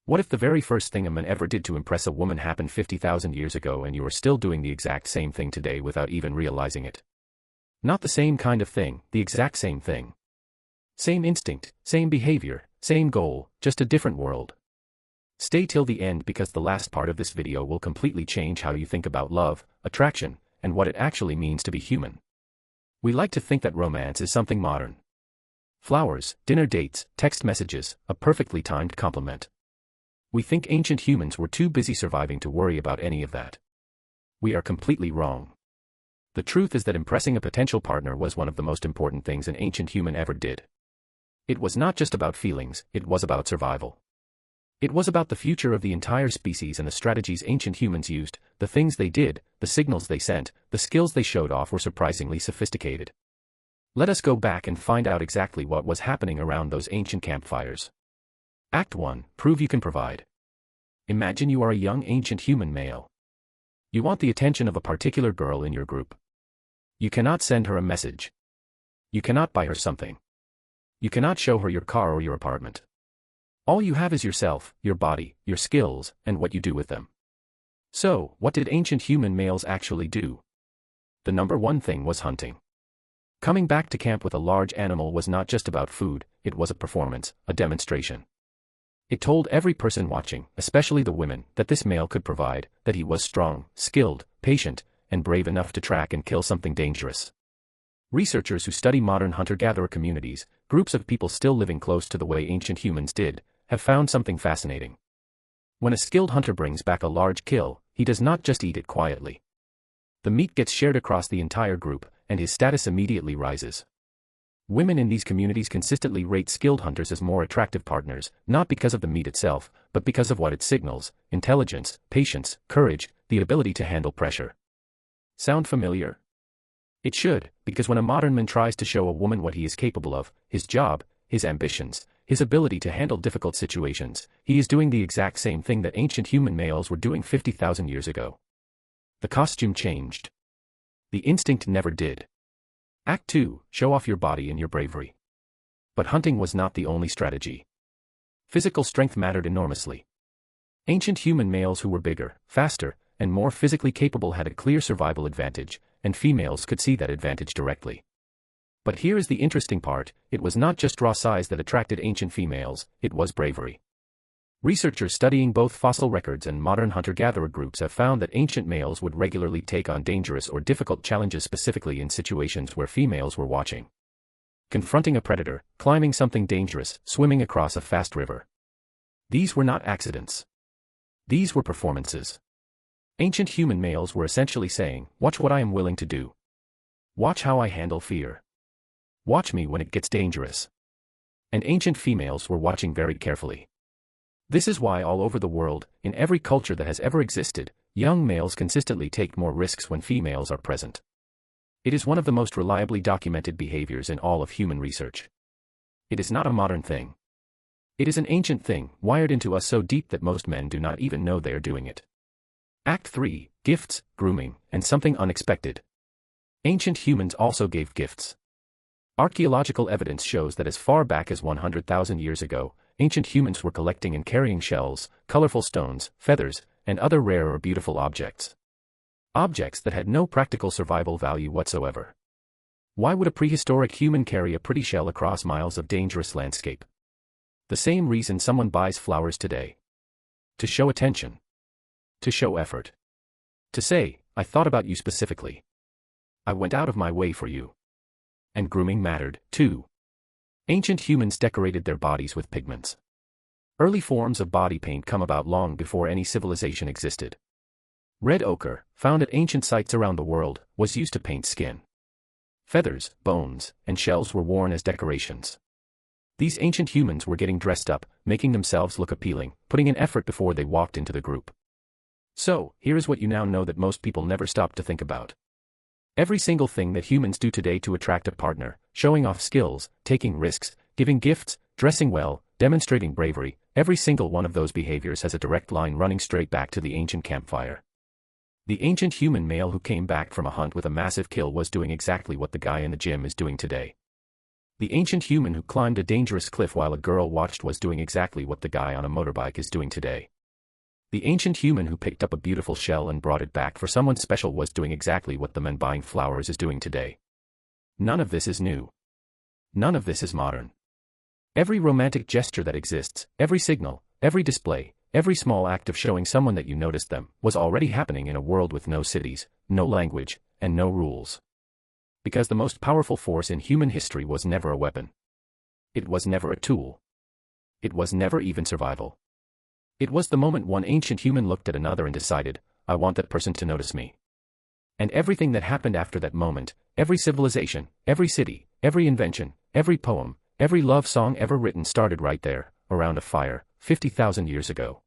What if the very first thing a man ever did to impress a woman happened 50,000 years ago and you are still doing the exact same thing today without even realizing it? Not the same kind of thing, the exact same thing. Same instinct, same behavior, same goal, just a different world. Stay till the end because the last part of this video will completely change how you think about love, attraction, and what it actually means to be human. We like to think that romance is something modern. Flowers, dinner dates, text messages, a perfectly timed compliment. We think ancient humans were too busy surviving to worry about any of that. We are completely wrong. The truth is that impressing a potential partner was one of the most important things an ancient human ever did. It was not just about feelings, it was about survival. It was about the future of the entire species, and the strategies ancient humans used, the things they did, the signals they sent, the skills they showed off were surprisingly sophisticated. Let us go back and find out exactly what was happening around those ancient campfires. Act 1. Prove you can provide. Imagine you are a young ancient human male. You want the attention of a particular girl in your group. You cannot send her a message. You cannot buy her something. You cannot show her your car or your apartment. All you have is yourself, your body, your skills, and what you do with them. So, what did ancient human males actually do? The number one thing was hunting. Coming back to camp with a large animal was not just about food, it was a performance, a demonstration. It told every person watching, especially the women, that this male could provide, that he was strong, skilled, patient, and brave enough to track and kill something dangerous. Researchers who study modern hunter-gatherer communities, groups of people still living close to the way ancient humans did, have found something fascinating. When a skilled hunter brings back a large kill, he does not just eat it quietly. The meat gets shared across the entire group, and his status immediately rises. Women in these communities consistently rate skilled hunters as more attractive partners, not because of the meat itself, but because of what it signals: intelligence, patience, courage, the ability to handle pressure. Sound familiar? It should, because when a modern man tries to show a woman what he is capable of, his job, his ambitions, his ability to handle difficult situations, he is doing the exact same thing that ancient human males were doing 50,000 years ago. The costume changed. The instinct never did. Act 2, show off your body and your bravery. But hunting was not the only strategy. Physical strength mattered enormously. Ancient human males who were bigger, faster, and more physically capable had a clear survival advantage, and females could see that advantage directly. But here is the interesting part: it was not just raw size that attracted ancient females, it was bravery. Researchers studying both fossil records and modern hunter-gatherer groups have found that ancient males would regularly take on dangerous or difficult challenges, specifically in situations where females were watching. Confronting a predator, climbing something dangerous, swimming across a fast river. These were not accidents. These were performances. Ancient human males were essentially saying, watch what I am willing to do. Watch how I handle fear. Watch me when it gets dangerous. And ancient females were watching very carefully. This is why all over the world, in every culture that has ever existed, young males consistently take more risks when females are present. It is one of the most reliably documented behaviors in all of human research. It is not a modern thing. It is an ancient thing, wired into us so deep that most men do not even know they are doing it. Act 3, gifts, grooming, and something unexpected. Ancient humans also gave gifts. Archaeological evidence shows that as far back as 100,000 years ago, ancient humans were collecting and carrying shells, colorful stones, feathers, and other rare or beautiful objects. Objects that had no practical survival value whatsoever. Why would a prehistoric human carry a pretty shell across miles of dangerous landscape? The same reason someone buys flowers today. To show attention. To show effort. To say, I thought about you specifically. I went out of my way for you. And grooming mattered, too. Ancient humans decorated their bodies with pigments. Early forms of body paint come about long before any civilization existed. Red ochre, found at ancient sites around the world, was used to paint skin. Feathers, bones, and shells were worn as decorations. These ancient humans were getting dressed up, making themselves look appealing, putting in effort before they walked into the group. So, here is what you now know that most people never stop to think about. Every single thing that humans do today to attract a partner, showing off skills, taking risks, giving gifts, dressing well, demonstrating bravery, every single one of those behaviors has a direct line running straight back to the ancient campfire. The ancient human male who came back from a hunt with a massive kill was doing exactly what the guy in the gym is doing today. The ancient human who climbed a dangerous cliff while a girl watched was doing exactly what the guy on a motorbike is doing today. The ancient human who picked up a beautiful shell and brought it back for someone special was doing exactly what the man buying flowers is doing today. None of this is new. None of this is modern. Every romantic gesture that exists, every signal, every display, every small act of showing someone that you noticed them, was already happening in a world with no cities, no language, and no rules. Because the most powerful force in human history was never a weapon. It was never a tool. It was never even survival. It was the moment one ancient human looked at another and decided, I want that person to notice me. And everything that happened after that moment, every civilization, every city, every invention, every poem, every love song ever written started right there, around a fire, 50,000 years ago.